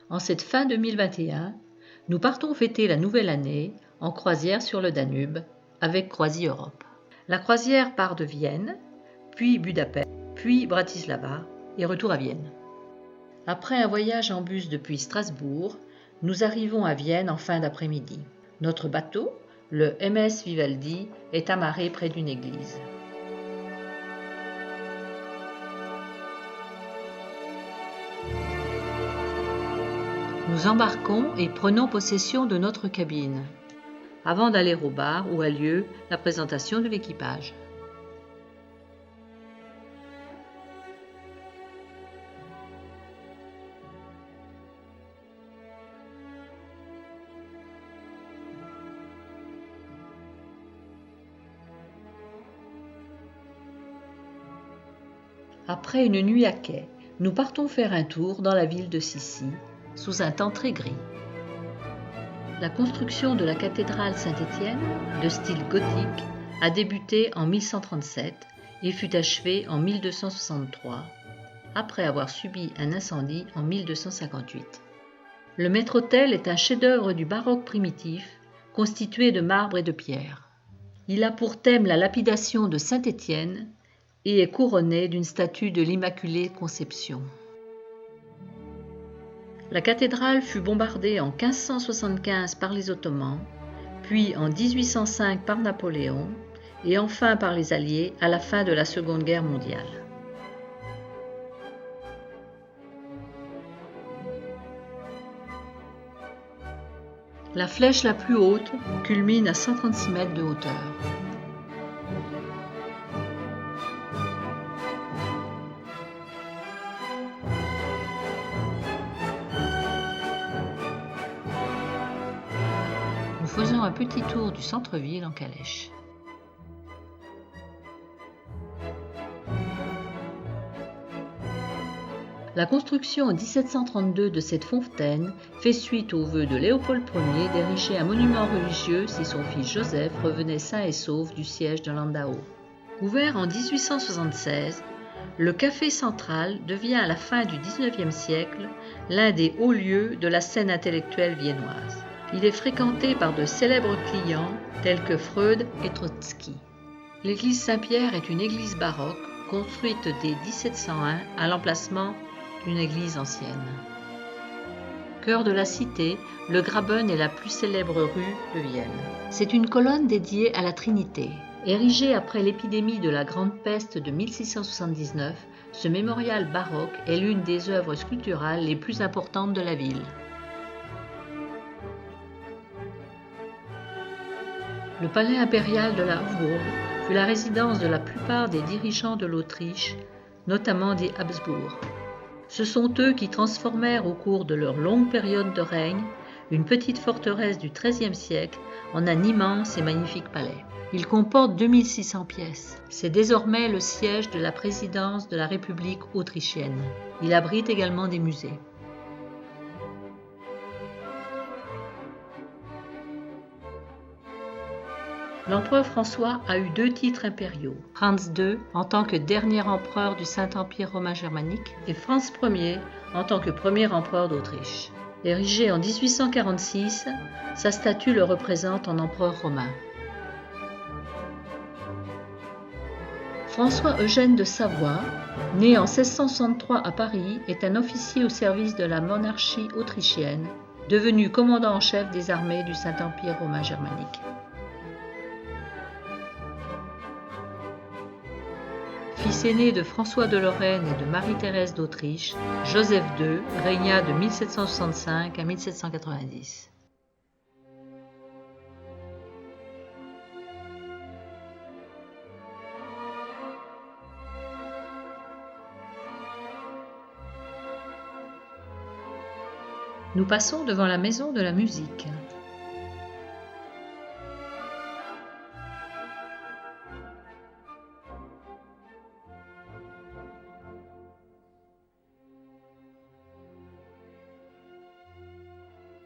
En cette fin 2021, nous partons fêter la nouvelle année en croisière sur le Danube avec Croisi Europe. La croisière part de Vienne, puis Budapest, puis Bratislava et retour à Vienne. Après un voyage en bus depuis Strasbourg, nous arrivons à Vienne en fin d'après-midi. Notre bateau, le MS Vivaldi, est amarré près d'une église. Nous embarquons et prenons possession de notre cabine, avant d'aller au bar où a lieu la présentation de l'équipage. Après une nuit à quai, nous partons faire un tour dans la ville de Sissi, sous un temps très gris. La construction de la cathédrale Saint-Étienne, de style gothique, a débuté en 1137 et fut achevée en 1263, après avoir subi un incendie en 1258. Le maître-autel est un chef-d'œuvre du baroque primitif, constitué de marbre et de pierre. Il a pour thème la lapidation de Saint-Étienne et est couronné d'une statue de l'Immaculée Conception. La cathédrale fut bombardée en 1575 par les Ottomans, puis en 1805 par Napoléon et enfin par les Alliés à la fin de la Seconde Guerre mondiale. La flèche la plus haute culmine à 136 mètres de hauteur. Nous faisons un petit tour du centre-ville en calèche. La construction en 1732 de cette fontaine fait suite au vœu de Léopold Ier d'ériger un monument religieux si son fils Joseph revenait sain et sauf du siège de Landau. Ouvert en 1876, le Café Central devient à la fin du XIXe siècle l'un des hauts lieux de la scène intellectuelle viennoise. Il est fréquenté par de célèbres clients tels que Freud et Trotsky. L'église Saint-Pierre est une église baroque construite dès 1701 à l'emplacement d'une église ancienne. Cœur de la cité, le Graben est la plus célèbre rue de Vienne. C'est une colonne dédiée à la Trinité. Érigé après l'épidémie de la Grande Peste de 1679, ce mémorial baroque est l'une des œuvres sculpturales les plus importantes de la ville. Le palais impérial de la Hofburg fut la résidence de la plupart des dirigeants de l'Autriche, notamment des Habsbourg. Ce sont eux qui transformèrent au cours de leur longue période de règne une petite forteresse du XIIIe siècle en un immense et magnifique palais. Il comporte 2600 pièces. C'est désormais le siège de la présidence de la République autrichienne. Il abrite également des musées. L'empereur François a eu 2 titres impériaux, Franz II en tant que dernier empereur du Saint-Empire romain germanique et Franz Ier en tant que premier empereur d'Autriche. Érigé en 1846, sa statue le représente en empereur romain. François-Eugène de Savoie, né en 1663 à Paris, est un officier au service de la monarchie autrichienne, devenu commandant en chef des armées du Saint-Empire romain germanique. Fils aîné de François de Lorraine et de Marie-Thérèse d'Autriche, Joseph II régna de 1765 à 1790. Nous passons devant la maison de la musique.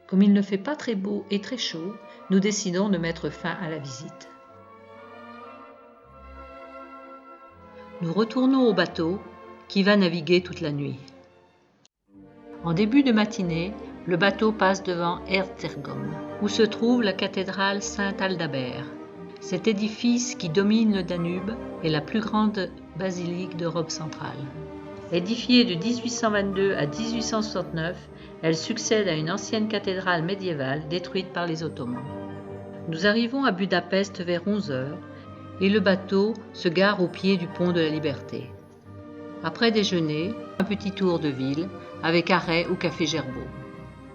Comme il ne fait pas très beau et très chaud, nous décidons de mettre fin à la visite. Nous retournons au bateau qui va naviguer toute la nuit. En début de matinée, le bateau passe devant Esztergom, où se trouve la cathédrale Saint-Aldabert. Cet édifice qui domine le Danube est la plus grande basilique d'Europe centrale. Édifiée de 1822 à 1869, elle succède à une ancienne cathédrale médiévale détruite par les Ottomans. Nous arrivons à Budapest vers 11 heures et le bateau se gare au pied du pont de la Liberté. Après déjeuner, un petit tour de ville avec arrêt au café Gerbaud.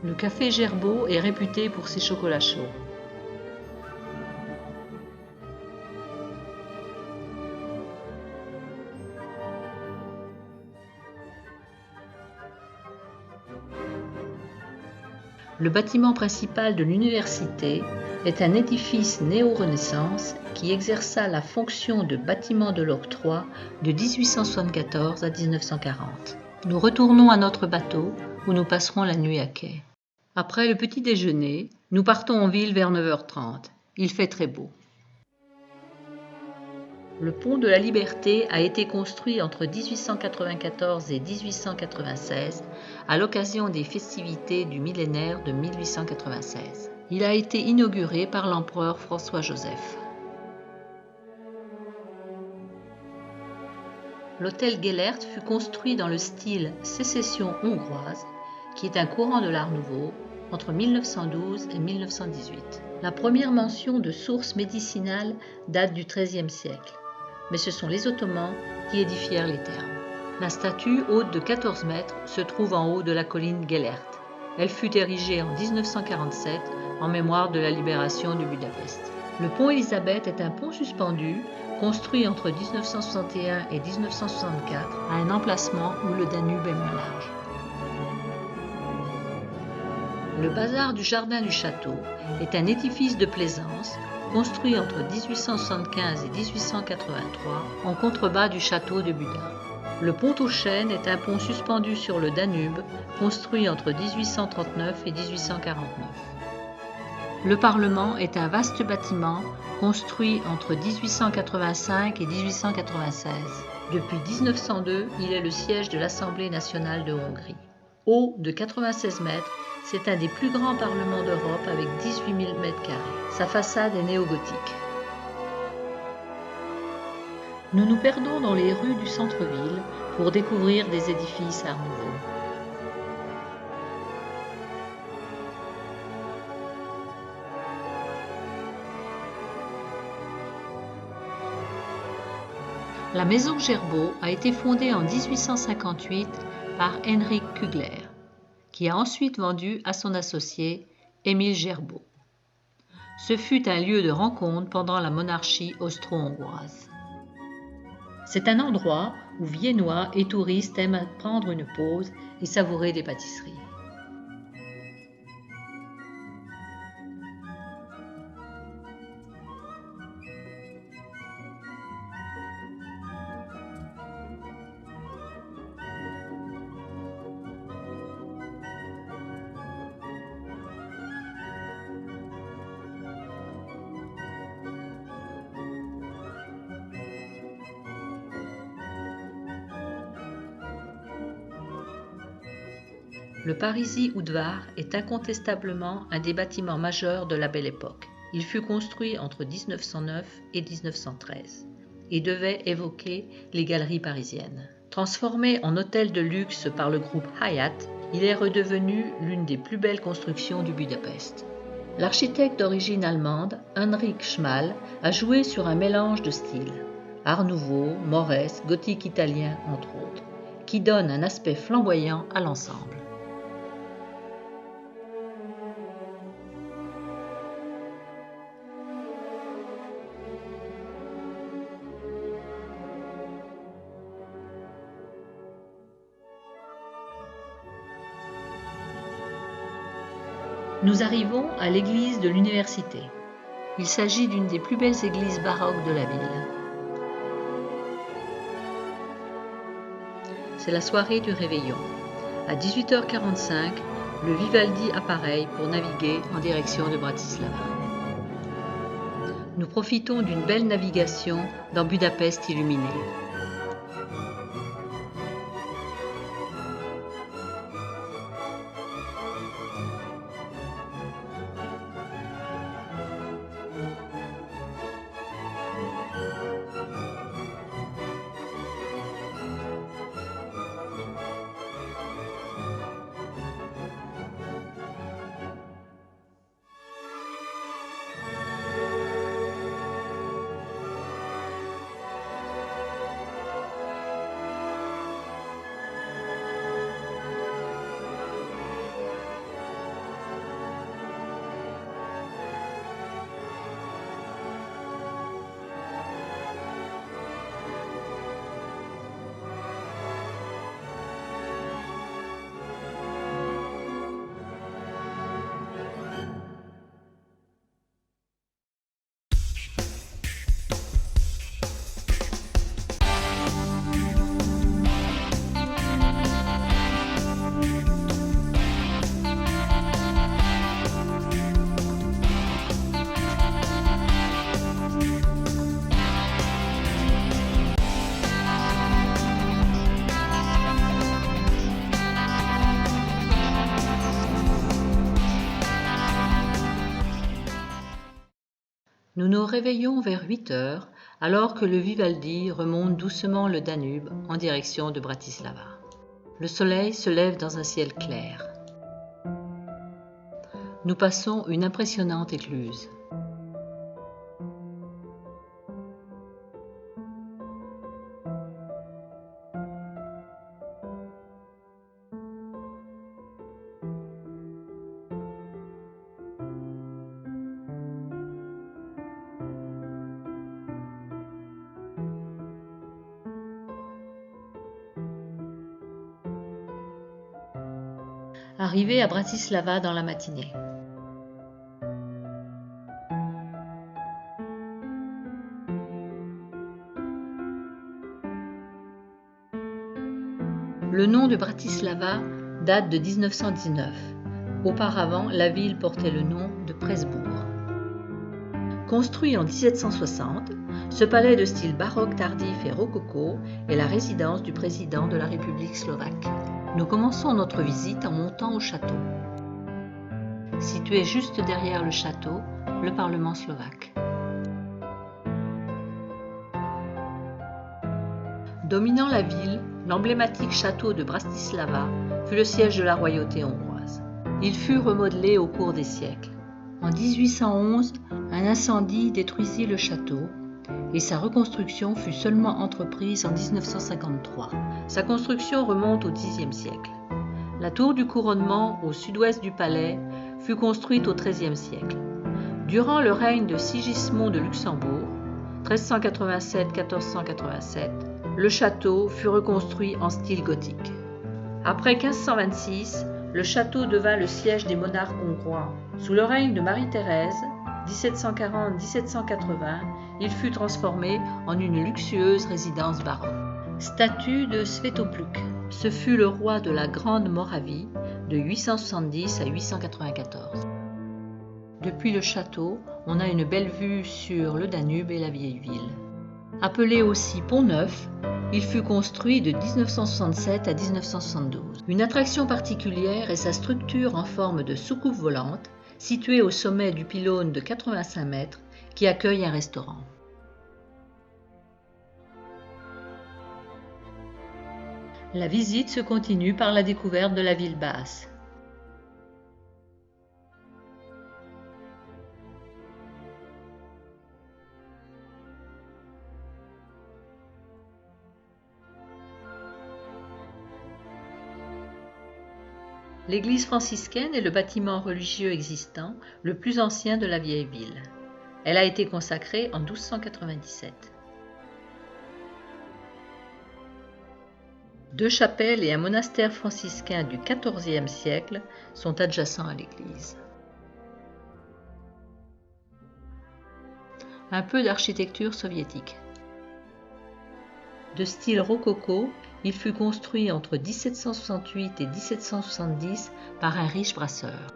Le café Gerbaud est réputé pour ses chocolats chauds. Le bâtiment principal de l'université est un édifice néo-Renaissance qui exerça la fonction de bâtiment de l'octroi de 1874 à 1940. Nous retournons à notre bateau où nous passerons la nuit à quai. Après le petit déjeuner, nous partons en ville vers 9h30. Il fait très beau. Le pont de la Liberté a été construit entre 1894 et 1896 à l'occasion des festivités du millénaire de 1896. Il a été inauguré par l'empereur François-Joseph. L'hôtel Gellert fut construit dans le style sécession hongroise, qui est un courant de l'Art nouveau, entre 1912 et 1918. La première mention de sources médicinales date du XIIIe siècle. Mais ce sont les Ottomans qui édifièrent les thermes. La statue, haute de 14 mètres, se trouve en haut de la colline Gellert. Elle fut érigée en 1947 en mémoire de la libération de Budapest. Le pont Élisabeth est un pont suspendu construit entre 1961 et 1964 à un emplacement où le Danube est moins large. Le bazar du jardin du château est un édifice de plaisance construit entre 1875 et 1883 en contrebas du château de Buda. Le pont aux Chênes est un pont suspendu sur le Danube construit entre 1839 et 1849. Le Parlement est un vaste bâtiment construit entre 1885 et 1896. Depuis 1902, il est le siège de l'Assemblée nationale de Hongrie. Haut de 96 mètres, c'est un des plus grands parlements d'Europe avec 18 000 m². Sa façade est néo-gothique. Nous nous perdons dans les rues du centre-ville pour découvrir des édifices Art nouveau. La maison Gerbaud a été fondée en 1858 par Henryk Kugler, qui a ensuite vendu à son associé Émile Gerbaud. Ce fut un lieu de rencontre pendant la monarchie austro-hongroise. C'est un endroit où Viennois et touristes aiment prendre une pause et savourer des pâtisseries. Le Parisis Udvar est incontestablement un des bâtiments majeurs de la Belle Époque. Il fut construit entre 1909 et 1913 et devait évoquer les galeries parisiennes. Transformé en hôtel de luxe par le groupe Hyatt, il est redevenu l'une des plus belles constructions du Budapest. L'architecte d'origine allemande, Heinrich Schmal, a joué sur un mélange de styles, Art nouveau, mauresque, gothique italien entre autres, qui donne un aspect flamboyant à l'ensemble. Nous arrivons à l'église de l'université. Il s'agit d'une des plus belles églises baroques de la ville. C'est la soirée du réveillon. À 18h45, le Vivaldi appareille pour naviguer en direction de Bratislava. Nous profitons d'une belle navigation dans Budapest illuminée. Nous nous réveillons vers 8 heures, alors que le Vivaldi remonte doucement le Danube en direction de Bratislava. Le soleil se lève dans un ciel clair. Nous passons une impressionnante écluse. Arrivé à Bratislava dans la matinée. Le nom de Bratislava date de 1919. Auparavant, la ville portait le nom de Pressburg. Construit en 1760, ce palais de style baroque tardif et rococo est la résidence du président de la République slovaque. Nous commençons notre visite en montant au château. Situé juste derrière le château, le Parlement slovaque. Dominant la ville, l'emblématique château de Bratislava fut le siège de la royauté hongroise. Il fut remodelé au cours des siècles. En 1811, un incendie détruisit le château et sa reconstruction fut seulement entreprise en 1953. Sa construction remonte au Xe siècle. La tour du couronnement au sud-ouest du palais fut construite au XIIIe siècle. Durant le règne de Sigismond de Luxembourg, 1387-1487, le château fut reconstruit en style gothique. Après 1526, le château devint le siège des monarques hongrois. Sous le règne de Marie-Thérèse, 1740-1780, il fut transformé en une luxueuse résidence baroque. Statue de Svētopluk. Ce fut le roi de la Grande Moravie de 870 à 894. Depuis le château, on a une belle vue sur le Danube et la vieille ville. Appelé aussi Pont Neuf, il fut construit de 1967 à 1972. Une attraction particulière est sa structure en forme de soucoupe volante, située au sommet du pylône de 85 mètres, qui accueille un restaurant. La visite se continue par la découverte de la ville basse. L'église franciscaine est le bâtiment religieux existant le plus ancien de la vieille ville. Elle a été consacrée en 1297. Deux chapelles et un monastère franciscain du XIVe siècle sont adjacents à l'église. Un peu d'architecture soviétique. De style rococo, il fut construit entre 1768 et 1770 par un riche brasseur.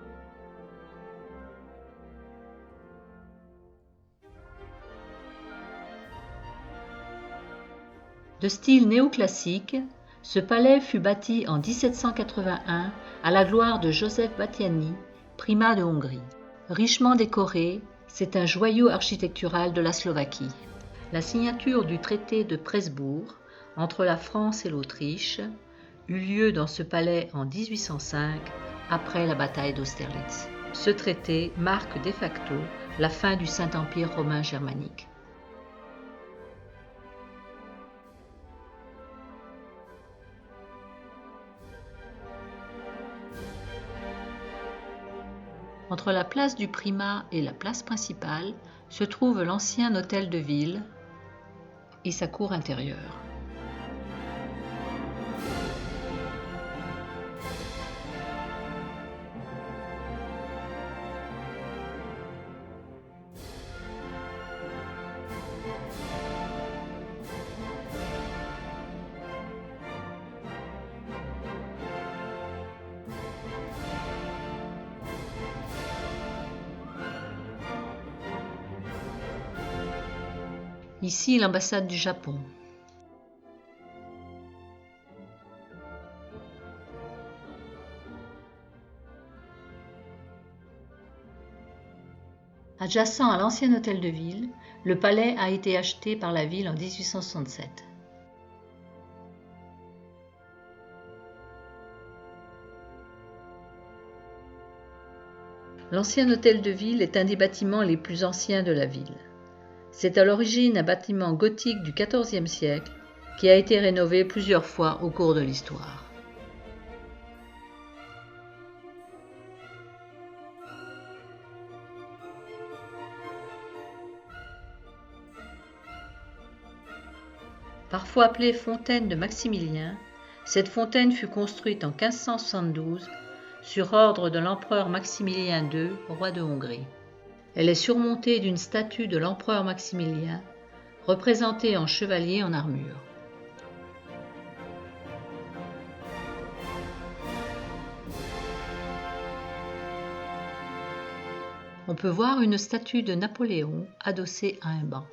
De style néoclassique, ce palais fut bâti en 1781 à la gloire de József Batthyány, primat de Hongrie. Richement décoré, c'est un joyau architectural de la Slovaquie. La signature du traité de Pressburg entre la France et l'Autriche eut lieu dans ce palais en 1805, après la bataille d'Austerlitz. Ce traité marque de facto la fin du Saint-Empire romain germanique. Entre la place du Primat et la place principale se trouve l'ancien hôtel de ville et sa cour intérieure. Ici, l'ambassade du Japon. Adjacent à l'ancien hôtel de ville, le palais a été acheté par la ville en 1867. L'ancien hôtel de ville est un des bâtiments les plus anciens de la ville. C'est à l'origine un bâtiment gothique du XIVe siècle qui a été rénové plusieurs fois au cours de l'histoire. Parfois appelée fontaine de Maximilien, cette fontaine fut construite en 1572 sur ordre de l'empereur Maximilien II, roi de Hongrie. Elle est surmontée d'une statue de l'empereur Maximilien, représentée en chevalier en armure. On peut voir une statue de Napoléon adossée à un banc.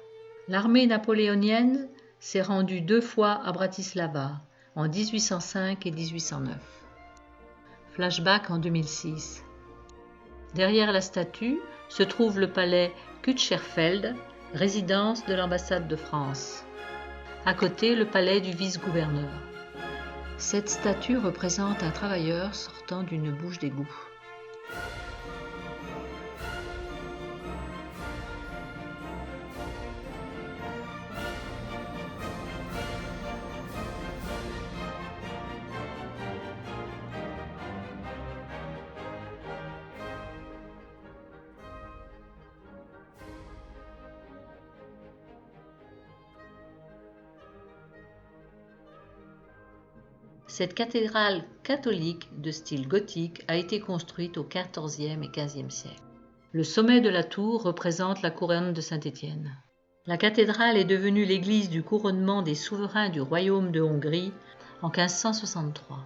L'armée napoléonienne s'est rendue 2 fois à Bratislava, en 1805 et 1809. Flashback en 2006. Derrière la statue se trouve le palais Kutcherfeld, résidence de l'ambassade de France. À côté, le palais du vice-gouverneur. Cette statue représente un travailleur sortant d'une bouche d'égout. Cette cathédrale catholique de style gothique a été construite au XIVe et XVe siècle. Le sommet de la tour représente la couronne de Saint-Étienne. La cathédrale est devenue l'église du couronnement des souverains du royaume de Hongrie en 1563.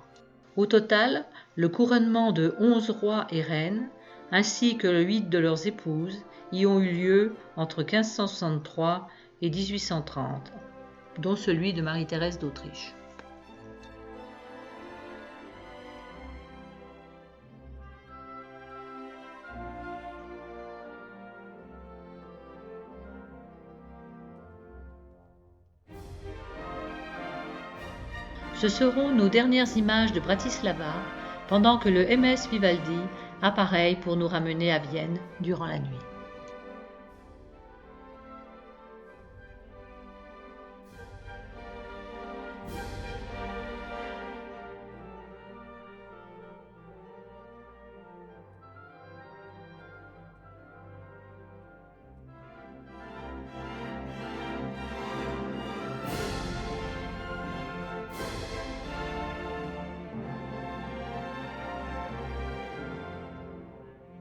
Au total, le couronnement de 11 rois et reines, ainsi que le 8 de leurs épouses, y ont eu lieu entre 1563 et 1830, dont celui de Marie-Thérèse d'Autriche. Ce seront nos dernières images de Bratislava pendant que le MS Vivaldi appareille pour nous ramener à Vienne durant la nuit.